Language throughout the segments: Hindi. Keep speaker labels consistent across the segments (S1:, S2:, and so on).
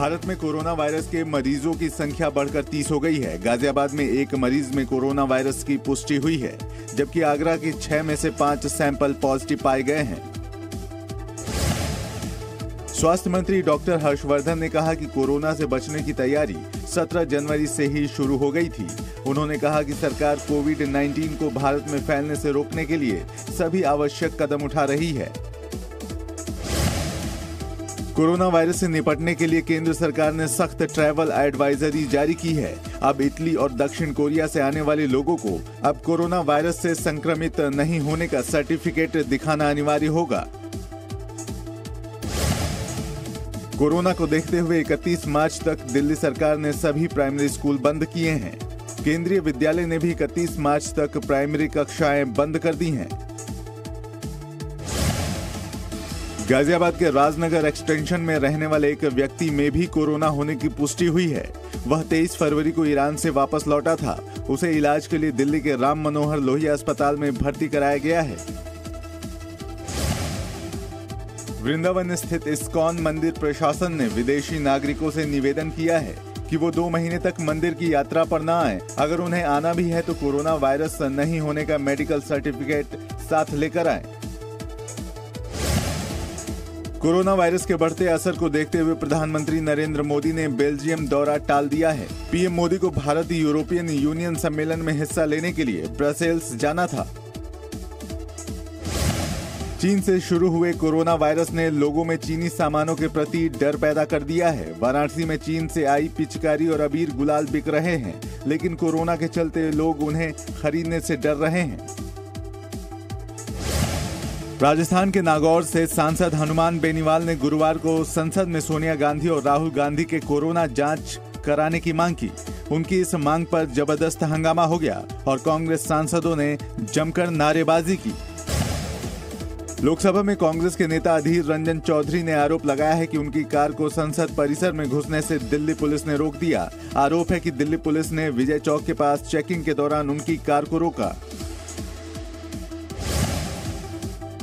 S1: भारत में कोरोना वायरस के मरीजों की संख्या बढ़कर 30 हो गई है। गाजियाबाद में एक मरीज में कोरोना वायरस की पुष्टि हुई है, जबकि आगरा के 6 में से 5 सैंपल पॉजिटिव पाए गए हैं। स्वास्थ्य मंत्री डॉक्टर हर्षवर्धन ने कहा कि कोरोना से बचने की तैयारी 17 जनवरी से ही शुरू हो गई थी। उन्होंने कहा कि सरकार कोविड-19 को भारत में फैलने से रोकने के लिए सभी आवश्यक कदम उठा रही है। कोरोना वायरस से निपटने के लिए केंद्र सरकार ने सख्त ट्रैवल एडवाइजरी जारी की है। अब इटली और दक्षिण कोरिया से आने वाले लोगों को अब कोरोना वायरस से संक्रमित नहीं होने का सर्टिफिकेट दिखाना अनिवार्य होगा। कोरोना को देखते हुए 31 मार्च तक दिल्ली सरकार ने सभी प्राइमरी स्कूल बंद किए हैं। केंद्रीय विद्यालय ने भी 31 मार्च तक प्राइमरी कक्षाएं बंद कर दी हैं। गाजियाबाद के राजनगर एक्सटेंशन में रहने वाले एक व्यक्ति में भी कोरोना होने की पुष्टि हुई है। वह 23 फरवरी को ईरान से वापस लौटा था। उसे इलाज के लिए दिल्ली के राम मनोहर लोहिया अस्पताल में भर्ती कराया गया है। वृंदावन स्थित इस्कॉन मंदिर प्रशासन ने विदेशी नागरिकों से निवेदन किया है कि वो 2 महीने तक मंदिर की यात्रा पर न आए। अगर उन्हें आना भी है तो कोरोना वायरस नहीं होने का मेडिकल सर्टिफिकेट साथ लेकर आए। कोरोना वायरस के बढ़ते असर को देखते हुए प्रधानमंत्री नरेंद्र मोदी ने बेल्जियम दौरा टाल दिया है। पीएम मोदी को भारत यूरोपियन यूनियन सम्मेलन में हिस्सा लेने के लिए ब्रसेल्स जाना था। चीन से शुरू हुए कोरोना वायरस ने लोगों में चीनी सामानों के प्रति डर पैदा कर दिया है। वाराणसी में चीन से आई पिचकारी और अबीर गुलाल बिक रहे हैं, लेकिन कोरोना के चलते लोग उन्हें खरीदने से डर रहे हैं। राजस्थान के नागौर से सांसद हनुमान बेनीवाल ने गुरुवार को संसद में सोनिया गांधी और राहुल गांधी के कोरोना जांच कराने की मांग की। उनकी इस मांग पर जबरदस्त हंगामा हो गया और कांग्रेस सांसदों ने जमकर नारेबाजी की। लोकसभा में कांग्रेस के नेता अधीर रंजन चौधरी ने आरोप लगाया है कि उनकी कार को संसद परिसर में घुसने से दिल्ली पुलिस ने रोक दिया। आरोप है कि दिल्ली पुलिस ने विजय चौक के पास चेकिंग के दौरान उनकी कार को रोका।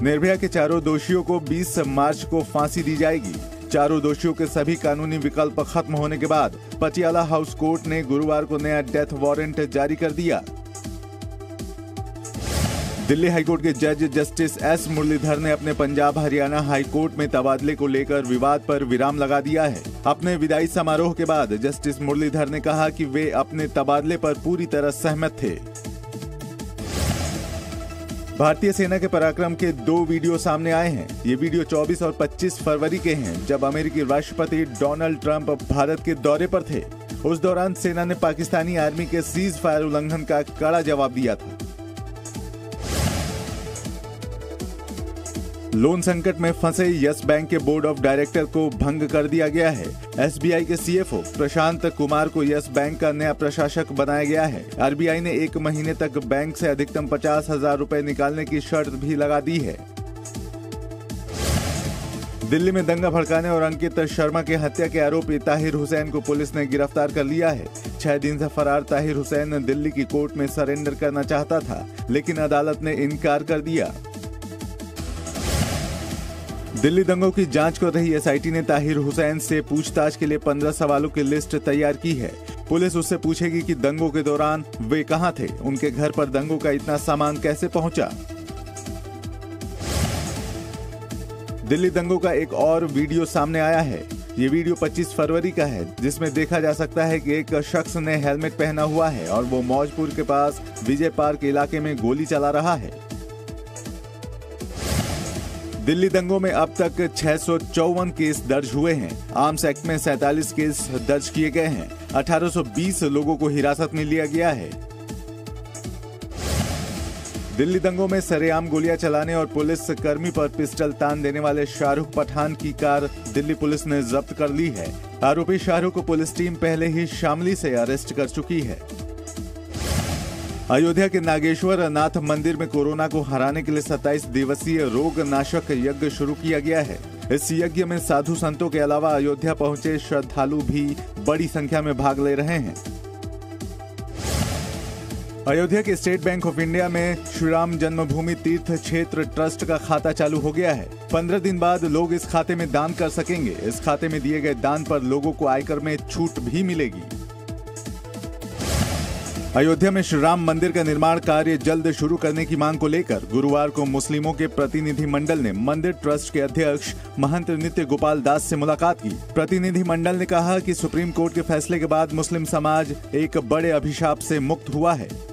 S1: निर्भया के चारों दोषियों को 20 मार्च को फांसी दी जाएगी। चारों दोषियों के सभी कानूनी विकल्प खत्म होने के बाद पटियाला हाउस कोर्ट ने गुरुवार को नया डेथ वारंट जारी कर दिया। दिल्ली हाईकोर्ट के जज जस्टिस एस मुरलीधर ने अपने पंजाब हरियाणा हाईकोर्ट में तबादले को लेकर विवाद पर विराम लगा दिया है। अपने विदाई समारोह के बाद जस्टिस मुरलीधर ने कहा कि वे अपने तबादले पर पूरी तरह सहमत थे। भारतीय सेना के पराक्रम के 2 वीडियो सामने आए हैं। ये वीडियो 24 और 25 फरवरी के हैं, जब अमेरिकी राष्ट्रपति डोनाल्ड ट्रंप भारत के दौरे पर थे। उस दौरान सेना ने पाकिस्तानी आर्मी के सीज फायर उल्लंघन का कड़ा जवाब दिया था। लोन संकट में फंसे यस बैंक के बोर्ड ऑफ डायरेक्टर को भंग कर दिया गया है। एसबीआई के सीएफओ प्रशांत कुमार को यस बैंक का नया प्रशासक बनाया गया है। आरबीआई ने 1 महीने तक बैंक से अधिकतम 50,000 रुपए निकालने की शर्त भी लगा दी है। दिल्ली में दंगा भड़काने और अंकित शर्मा की हत्या के आरोपी ताहिर हुसैन को पुलिस ने गिरफ्तार कर लिया है। 6 दिन से फरार ताहिर हुसैन दिल्ली की कोर्ट में सरेंडर करना चाहता था, लेकिन अदालत ने इनकार कर दिया। दिल्ली दंगों की जांच कर रही एसआईटी ने ताहिर हुसैन से पूछताछ के लिए 15 सवालों की लिस्ट तैयार की है। पुलिस उससे पूछेगी कि दंगों के दौरान वे कहां थे, उनके घर पर दंगों का इतना सामान कैसे पहुंचा। दिल्ली दंगों का एक और वीडियो सामने आया है। ये वीडियो 25 फरवरी का है, जिसमें देखा जा सकता है कि एक शख्स ने हेलमेट पहना हुआ है और वो मौजपुर के पास विजय पार्क इलाके में गोली चला रहा है। दिल्ली दंगों में अब तक 654 केस दर्ज हुए हैं। आर्म्स एक्ट में 47 केस दर्ज किए गए हैं। 1820 लोगों को हिरासत में लिया गया है। दिल्ली दंगों में सरेआम गोलियां चलाने और पुलिस कर्मी पर पिस्टल तान देने वाले शाहरुख पठान की कार दिल्ली पुलिस ने जब्त कर ली है। आरोपी शाहरुख को पुलिस टीम पहले ही शामली से अरेस्ट कर चुकी है। अयोध्या के नागेश्वर नाथ मंदिर में कोरोना को हराने के लिए 27 दिवसीय रोग नाशक यज्ञ शुरू किया गया है। इस यज्ञ में साधु संतों के अलावा अयोध्या पहुंचे श्रद्धालु भी बड़ी संख्या में भाग ले रहे हैं। अयोध्या के स्टेट बैंक ऑफ इंडिया में श्री राम जन्मभूमि तीर्थ क्षेत्र ट्रस्ट का खाता चालू हो गया है। 15 दिन बाद लोग इस खाते में दान कर सकेंगे। इस खाते में दिए गए दान पर लोगों को आयकर में छूट भी मिलेगी। अयोध्या में श्री राम मंदिर का निर्माण कार्य जल्द शुरू करने की मांग को लेकर गुरुवार को मुस्लिमों के प्रतिनिधि मंडल ने मंदिर ट्रस्ट के अध्यक्ष महंत नित्य गोपाल दास से मुलाकात की। प्रतिनिधि मंडल ने कहा कि सुप्रीम कोर्ट के फैसले के बाद मुस्लिम समाज एक बड़े अभिशाप से मुक्त हुआ है।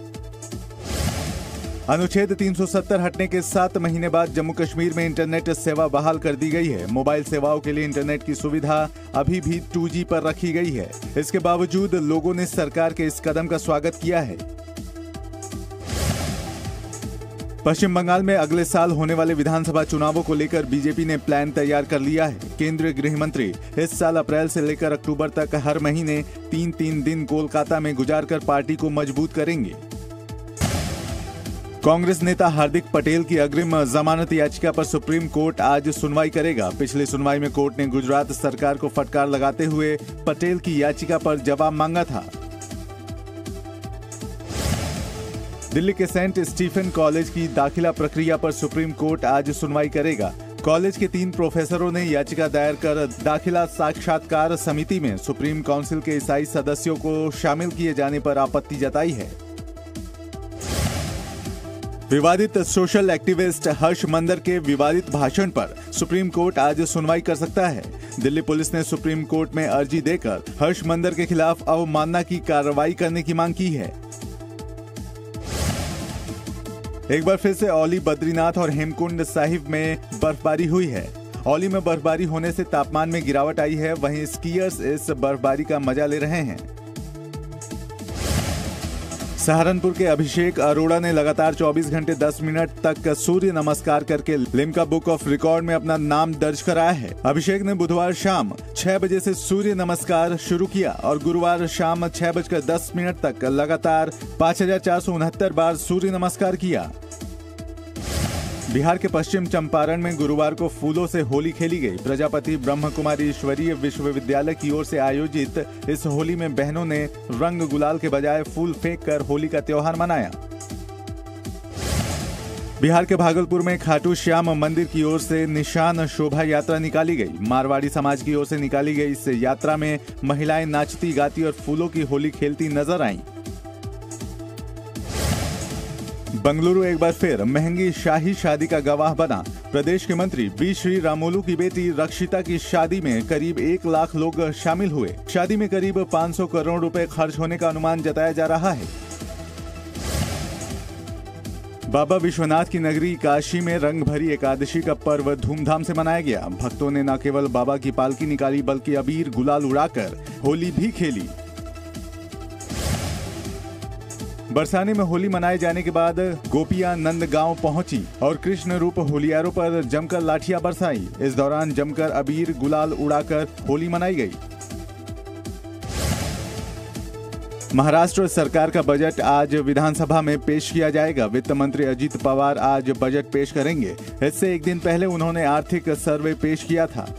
S1: अनुच्छेद 370 हटने के 7 महीने बाद जम्मू कश्मीर में इंटरनेट सेवा बहाल कर दी गई है। मोबाइल सेवाओं के लिए इंटरनेट की सुविधा अभी भी 2G पर रखी गई है। इसके बावजूद लोगों ने सरकार के इस कदम का स्वागत किया है। पश्चिम बंगाल में अगले साल होने वाले विधानसभा चुनावों को लेकर बीजेपी ने प्लान तैयार कर लिया है। केंद्रीय गृह मंत्री इस साल अप्रैल से लेकर अक्टूबर तक हर महीने 3-3 दिन कोलकाता में गुजारकर पार्टी को मजबूत करेंगे। कांग्रेस नेता हार्दिक पटेल की अग्रिम जमानत याचिका पर सुप्रीम कोर्ट आज सुनवाई करेगा। पिछली सुनवाई में कोर्ट ने गुजरात सरकार को फटकार लगाते हुए पटेल की याचिका पर जवाब मांगा था। दिल्ली के सेंट स्टीफन कॉलेज की दाखिला प्रक्रिया पर सुप्रीम कोर्ट आज सुनवाई करेगा। कॉलेज के 3 प्रोफेसरों ने याचिका दायर कर दाखिला साक्षात्कार समिति में सुप्रीम काउंसिल के ईसाई सदस्यों को शामिल किए जाने पर आपत्ति जताई है। विवादित सोशल एक्टिविस्ट हर्ष मंदर के विवादित भाषण पर सुप्रीम कोर्ट आज सुनवाई कर सकता है। दिल्ली पुलिस ने सुप्रीम कोर्ट में अर्जी देकर हर्ष मंदर के खिलाफ अवमानना की कार्रवाई करने की मांग की है। एक बार फिर से औली, बद्रीनाथ और हेमकुंड साहिब में बर्फबारी हुई है। औली में बर्फबारी होने से तापमान में गिरावट आई है, वहीं स्कीयर्स इस बर्फबारी का मजा ले रहे हैं। सहारनपुर के अभिषेक अरोड़ा ने लगातार 24 घंटे 10 मिनट तक सूर्य नमस्कार करके लिम्का बुक ऑफ रिकॉर्ड में अपना नाम दर्ज कराया है। अभिषेक ने बुधवार शाम 6 बजे से सूर्य नमस्कार शुरू किया और गुरुवार शाम 6:10 तक लगातार 5469 बार सूर्य नमस्कार किया। बिहार के पश्चिम चंपारण में गुरुवार को फूलों से होली खेली गई। प्रजापति ब्रह्म कुमारी ईश्वरीय विश्वविद्यालय की ओर से आयोजित इस होली में बहनों ने रंग गुलाल के बजाय फूल फेंक कर होली का त्योहार मनाया। बिहार के भागलपुर में खाटू श्याम मंदिर की ओर से निशान शोभा यात्रा निकाली गई। मारवाड़ी समाज की ओर से निकाली गई इस यात्रा में महिलाएं नाचती गाती और फूलों की होली खेलती नजर आईं। बंगलुरु एक बार फिर महंगी शाही शादी का गवाह बना। प्रदेश के मंत्री बी श्री रामुलु की बेटी रक्षिता की शादी में करीब 1 लाख लोग शामिल हुए। शादी में करीब 500 करोड़ रुपए खर्च होने का अनुमान जताया जा रहा है। बाबा विश्वनाथ की नगरी काशी में रंग भरी एकादशी का पर्व धूमधाम से मनाया गया। भक्तों ने न केवल बाबा की पालकी निकाली बल्कि अबीर गुलाल उड़ाकर होली भी खेली। बरसाने में होली मनाए जाने के बाद गोपियां नंदगांव पहुंची और कृष्ण रूप होलियारों पर जमकर लाठियां बरसाई। इस दौरान जमकर अबीर गुलाल उड़ाकर होली मनाई गई। महाराष्ट्र सरकार का बजट आज विधानसभा में पेश किया जाएगा। वित्त मंत्री अजित पवार आज बजट पेश करेंगे। इससे एक दिन पहले उन्होंने आर्थिक सर्वे पेश किया था।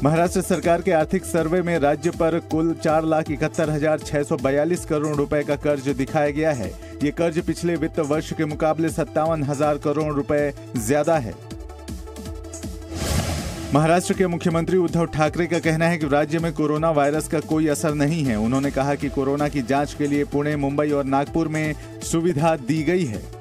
S1: महाराष्ट्र सरकार के आर्थिक सर्वे में राज्य पर कुल 4,71,642 करोड़ रुपए का कर्ज दिखाया गया है। ये कर्ज पिछले वित्त वर्ष के मुकाबले 57,000 करोड़ रुपए ज्यादा है। महाराष्ट्र के मुख्यमंत्री उद्धव ठाकरे का कहना है कि राज्य में कोरोना वायरस का कोई असर नहीं है। उन्होंने कहा कि कोरोना की जांच के लिए पुणे, मुंबई और नागपुर में सुविधा दी गई है।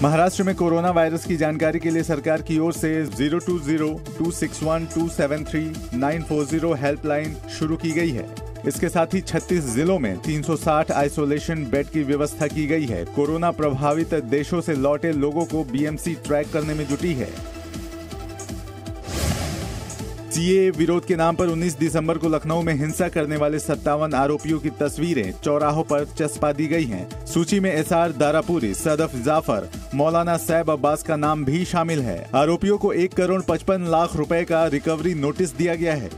S1: महाराष्ट्र में कोरोना वायरस की जानकारी के लिए सरकार की ओर से 020-261-273-940 हेल्पलाइन शुरू की गई है। इसके साथ ही 36 जिलों में 360 आइसोलेशन बेड की व्यवस्था की गई है। कोरोना प्रभावित देशों से लौटे लोगों को बीएमसी ट्रैक करने में जुटी है। सीएए विरोध के नाम पर 19 दिसंबर को लखनऊ में हिंसा करने वाले 57 आरोपियों की तस्वीरें चौराहों पर चस्पा दी गई हैं। सूची में एसआर दारापुरी, सदफ जाफर, मौलाना सैब अब्बास का नाम भी शामिल है। आरोपियों को 1,55,00,000 रुपए का रिकवरी नोटिस दिया गया है।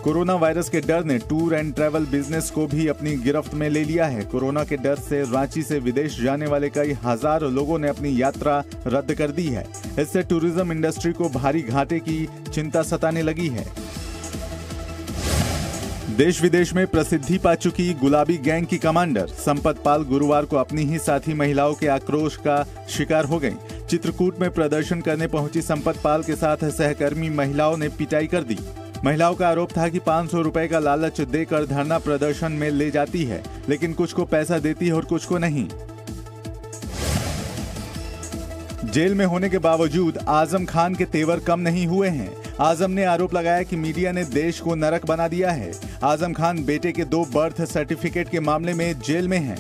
S1: कोरोना वायरस के डर ने टूर एंड ट्रैवल बिजनेस को भी अपनी गिरफ्त में ले लिया है। कोरोना के डर से रांची से विदेश जाने वाले कई हजार लोगों ने अपनी यात्रा रद्द कर दी है। इससे टूरिज्म इंडस्ट्री को भारी घाटे की चिंता सताने लगी है। देश विदेश में प्रसिद्धि पा चुकी गुलाबी गैंग की कमांडर संपत पाल गुरुवार को अपनी ही साथी महिलाओं के आक्रोश का शिकार हो गईं। चित्रकूट में प्रदर्शन करने पहुंची संपत पाल के साथ सहकर्मी महिलाओं ने पिटाई कर दी। महिलाओं का आरोप था कि 500 रुपए का लालच देकर धरना प्रदर्शन में ले जाती है, लेकिन कुछ को पैसा देती है और कुछ को नहीं। जेल में होने के बावजूद आजम खान के तेवर कम नहीं हुए हैं। आजम ने आरोप लगाया कि मीडिया ने देश को नरक बना दिया है। आजम खान बेटे के 2 बर्थ सर्टिफिकेट के मामले में जेल में हैं।